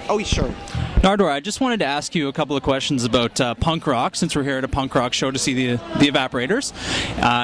Oh, sure. Nardwuar, I just wanted to ask you a couple of questions about punk rock, since we're here at a punk rock show to see the Evaporators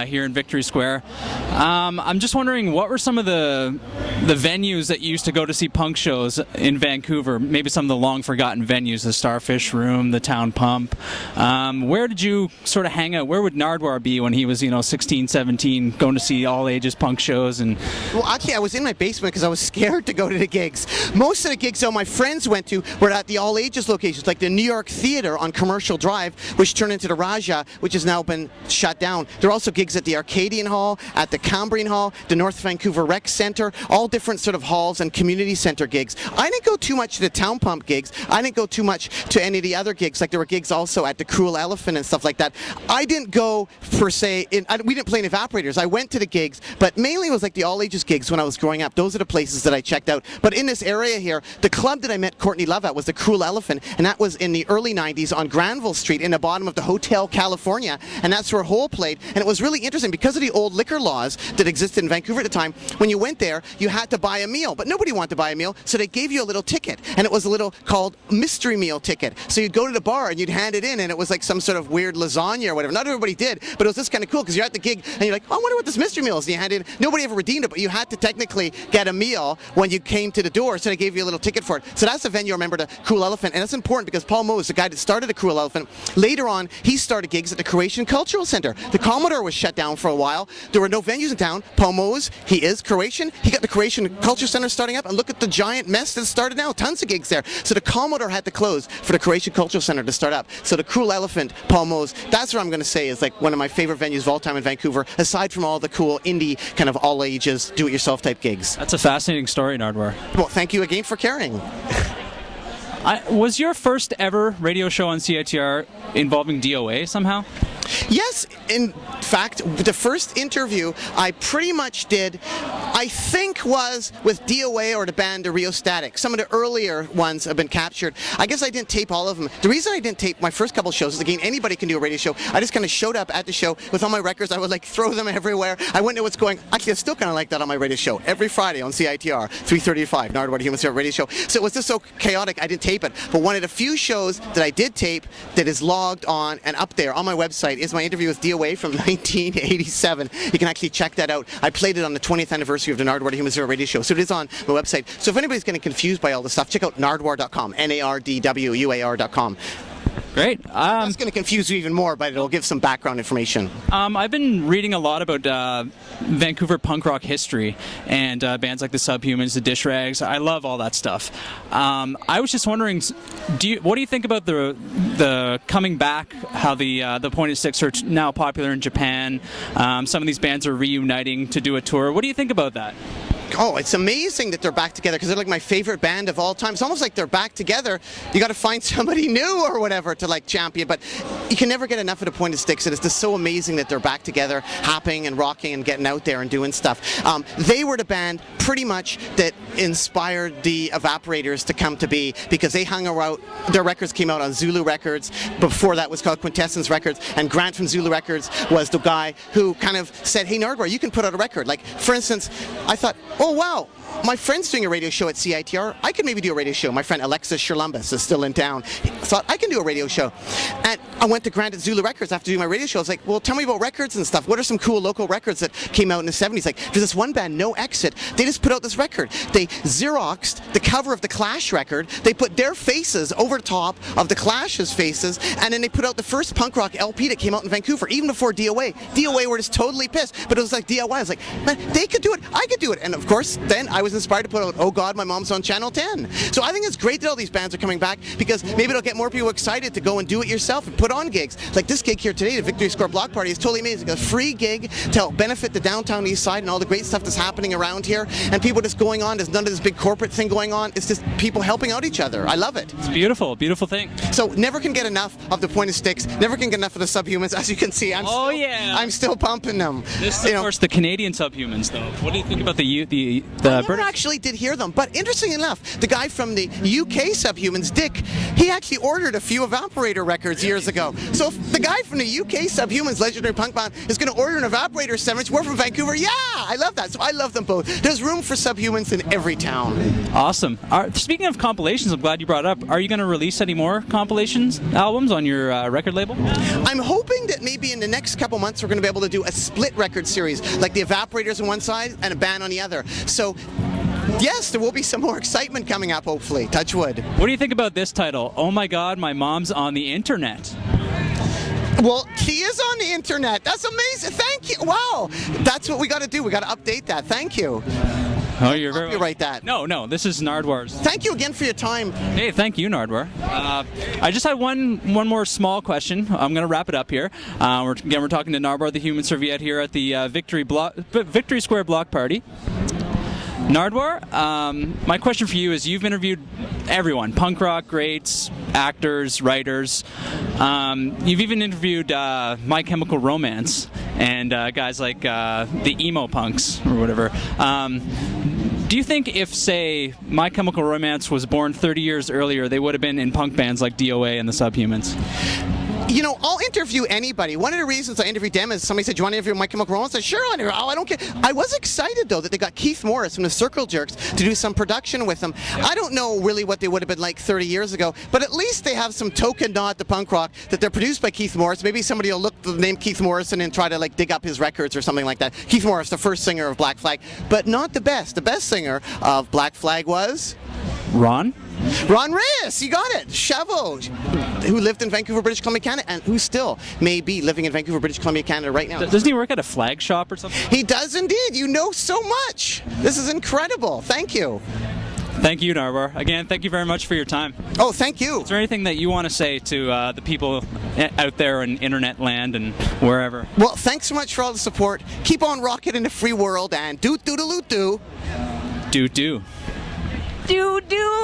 here in Victory Square. I'm just wondering, what were some of the venues that you used to go to see punk shows in Vancouver? Maybe some of the long-forgotten venues, the Starfish Room, the Town Pump. Where did you sort of hang out? Where would Nardwuar be when he was, 16, 17, going to see all-ages punk shows? Well, actually, I was in my basement because I was scared to go to the gigs. Most of the gigs, though, my friends went to were at the all-ages locations, like the New York Theater on Commercial Drive, which turned into the Raja, which has now been shut down. There are also gigs at the Arcadian Hall, at the Cambrian Hall, the North Vancouver Rec Centre, all different sort of halls and community centre gigs. I didn't go too much to the Town Pump gigs. I didn't go too much to any of the other gigs. Like, there were gigs also at the Cruel Elephant and stuff like that. I didn't go, per se, we didn't play in Evaporators. I went to the gigs, but mainly it was like the all-ages gigs when I was growing up. Those are the places that I checked out. But in this area here, the club that I met Courtney Love at was the Cruel Elephant, and that was in the early 90s on Granville Street in the bottom of the Hotel California, and that's where Hole played. And it was really interesting because of the old liquor laws that existed in Vancouver at the time. When you went there, you had to buy a meal, but nobody wanted to buy a meal, so they gave you a little ticket, and it was a little called mystery meal ticket. So you'd go to the bar and you'd hand it in, and it was like some sort of weird lasagna or whatever. Not everybody did, but it was just kind of cool because you're at the gig and you're like, oh, I wonder what this mystery meal is, and you hand it in. Nobody ever redeemed it, but you had to technically get a meal when you came to the door, so they gave you a little ticket for it. So that's the venue I remember, the Cruel Elephant, and that's important because Paul Moe is the guy that started the Cruel Elephant. Later on, he started gigs at the Croatian Cultural Center. The Commodore was shut down for a while. There were no venues in town. Paul Moe's, he is Croatian. He got the Croatian Culture Center starting up, and look at the giant mess that's started now. Tons of gigs there. So the Commodore had to close for the Croatian Cultural Center to start up. So the Cruel Elephant, Paul Moe's, that's what I'm going to say is like one of my favorite venues of all time in Vancouver, aside from all the cool indie kind of all ages, do-it-yourself type gigs. That's a fascinating story, Nardwuar. Well, thank you again for caring. Was your first ever radio show on CITR involving DOA somehow? Yes, in fact, the first interview I pretty much did, I think, was with DOA or the band the Rio Static. Some of the earlier ones have been captured. I guess I didn't tape all of them. The reason I didn't tape my first couple of shows is, again, anybody can do a radio show. I just kind of showed up at the show with all my records. I would like throw them everywhere. I wouldn't know what's going. Actually, I still kind of like that on my radio show. Every Friday on CITR, 3:35, Nardwuar, Human Spirit Radio Show. So it was just so chaotic, I didn't tape it. But one of the few shows that I did tape that is logged on and up there on my website is my interview with DOA from 1987. You can actually check that out. I played it on the 20th anniversary of the Nardwuar Human Spirit Radio Show, so it is on my website. So if anybody's getting confused by all this stuff, check out nardwuar.com, Nardwuar.com. Great. That's going to confuse you even more, but it'll give some background information. I've been reading a lot about Vancouver punk rock history and bands like the Subhumans, the Dish Rags. I love all that stuff. I was just wondering, what do you think about the coming back? How the Pointed Sticks are now popular in Japan. Some of these bands are reuniting to do a tour. What do you think about that? Oh, it's amazing that they're back together because they're like my favorite band of all time. It's almost like they're back together. You got to find somebody new or whatever to like champion, but you can never get enough of the Pointed Sticks. It's just so amazing that they're back together, hopping and rocking and getting out there and doing stuff. They were the band pretty much that inspired the Evaporators to come to be because they hung around. Their records came out on Zulu Records. Before that was called Quintessence Records, and Grant from Zulu Records was the guy who kind of said, hey, Nardwuar, you can put out a record. Like, for instance, I thought, oh, wow, my friend's doing a radio show at CITR. I could maybe do a radio show. My friend Alexis Sherlumbus is still in town. I thought, I can do a radio show. And I went to Grant at Zulu Records after doing my radio show. I was like, well, tell me about records and stuff. What are some cool local records that came out in the 70s? Like, there's this one band, No Exit. They just put out this record. They Xeroxed the cover of the Clash record. They put their faces over the top of the Clash's faces, and then they put out the first punk rock LP that came out in Vancouver, even before DOA. DOA were just totally pissed, but it was like DIY. I was like, man, they could do it. I could do it. And of course, then I was inspired to put out Oh God, My Mom's on Channel 10. So I think it's great that all these bands are coming back because maybe it'll get more people excited to go and do it yourself and put on gigs. Like this gig here today, the Victory Square Block Party, is totally amazing. A free gig to help benefit the downtown east side and all the great stuff that's happening around here. And people just going on. There's none of this big corporate thing going on. It's just people helping out each other. I love it. It's beautiful, beautiful thing. So never can get enough of the Pointed Sticks. Never can get enough of the Subhumans. As you can see, I'm still pumping them. This is, of course, the Canadian Subhumans, though. What do you think about the British? actually did hear them, but interestingly enough, the guy from the UK Subhumans, Dick, he actually ordered a few Evaporator records years ago. So if the guy from the UK Subhumans, legendary punk band, is going to order an Evaporator 7-inch, we're from Vancouver, yeah, I love that. So I love them both. There's room for Subhumans in every town. Awesome. Speaking of compilations, I'm glad you brought it up. Are you going to release any more compilations albums on your record label? I'm hoping that maybe in the next couple months we're going to be able to do a split record series, like the Evaporators on one side and a band on the other. So yes, there will be some more excitement coming up, hopefully. Touch wood. What do you think about this title? Oh my God, my mom's on the internet. Well, he is on the internet. That's amazing. Thank you. Wow. That's what we got to do. We got to update that. Thank you. Oh, you're very copyright that. No, this is Nardwuar's. Thank you again for your time. Hey, thank you, Nardwuar. I just had one more small question. I'm going to wrap it up here. We're talking to Nardwuar, the Human Serviette, here at the Victory Square Block Party. Nardwuar, my question for you is, you've interviewed everyone, punk rock greats, actors, writers. You've even interviewed My Chemical Romance and guys like the emo punks or whatever. Do you think if, say, My Chemical Romance was born 30 years earlier, they would have been in punk bands like DOA and the Subhumans? You know, I'll interview anybody. One of the reasons I interviewed them is somebody said, "Do you want to interview My Chemical Romance?" I said, "Sure, I'll interview." Oh, I don't care. I was excited, though, that they got Keith Morris from the Circle Jerks to do some production with them. I don't know really what they would have been like 30 years ago, but at least they have some token nod to punk rock that they're produced by Keith Morris. Maybe somebody will look at the name Keith Morrison and try to like dig up his records or something like that. Keith Morris, the first singer of Black Flag, but not the best. The best singer of Black Flag was Ron Reyes, you got it. Chavo, who lived in Vancouver, British Columbia, Canada, and who still may be living in Vancouver, British Columbia, Canada right now. Doesn't he work at a flag shop or something? He does indeed. You know so much. This is incredible. Thank you. Thank you, Nardwuar. Again, thank you very much for your time. Oh, thank you. Is there anything that you want to say to the people out there in internet land and wherever? Well, thanks so much for all the support. Keep on rocking in the free world, and do-do-do-do-do. Do-do. Do-do.